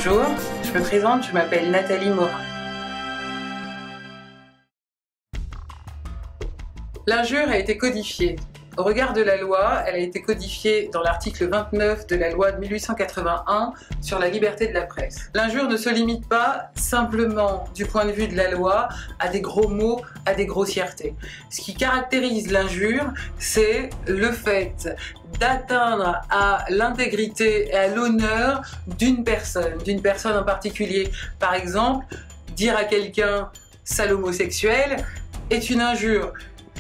Bonjour, je me présente, je m'appelle Nathalie Morin. L'injure a été codifiée. Au regard de la loi, elle a été codifiée dans l'article 29 de la loi de 1881 sur la liberté de la presse. L'injure ne se limite pas simplement, du point de vue de la loi, à des gros mots, à des grossièretés. Ce qui caractérise l'injure, c'est le fait d'atteindre à l'intégrité et à l'honneur d'une personne en particulier. Par exemple, dire à quelqu'un « sale homosexuel » est une injure.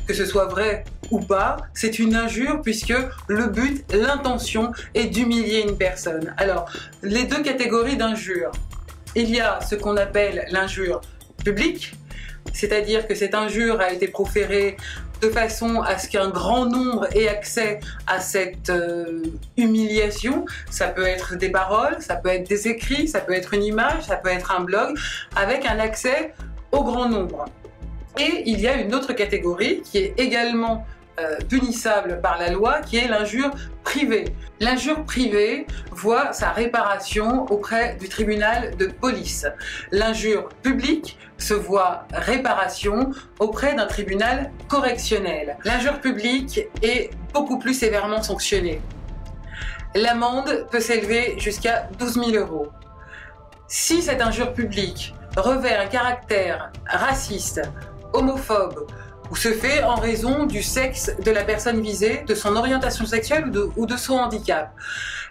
Que ce soit vrai ou pas, c'est une injure puisque le but, l'intention est d'humilier une personne. Alors, les deux catégories d'injures. Il y a ce qu'on appelle l'injure publique, c'est-à-dire que cette injure a été proférée de façon à ce qu'un grand nombre ait accès à cette humiliation. Ça peut être des paroles, ça peut être des écrits, ça peut être une image, ça peut être un blog, avec un accès au grand nombre. Et il y a une autre catégorie qui est également punissable par la loi, qui est l'injure privée. L'injure privée voit sa réparation auprès du tribunal de police. L'injure publique se voit réparation auprès d'un tribunal correctionnel. L'injure publique est beaucoup plus sévèrement sanctionnée. L'amende peut s'élever jusqu'à 12 000 €. Si cette injure publique revêt un caractère raciste, homophobe, ou se fait en raison du sexe de la personne visée, de son orientation sexuelle ou de son handicap,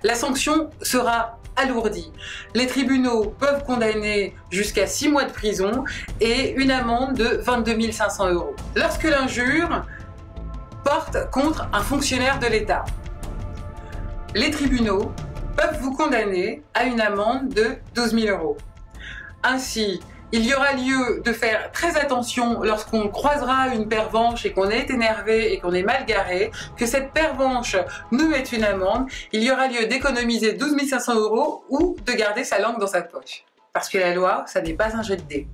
la sanction sera alourdie. Les tribunaux peuvent condamner jusqu'à 6 mois de prison et une amende de 22 500 €. Lorsque l'injure porte contre un fonctionnaire de l'État, les tribunaux peuvent vous condamner à une amende de 12 000 €. Ainsi, il y aura lieu de faire très attention lorsqu'on croisera une pervenche et qu'on est énervé et qu'on est mal garé, que cette pervenche nous mette une amende. Il y aura lieu d'économiser 12 500 € ou de garder sa langue dans sa poche. Parce que la loi, ça n'est pas un jet de dés.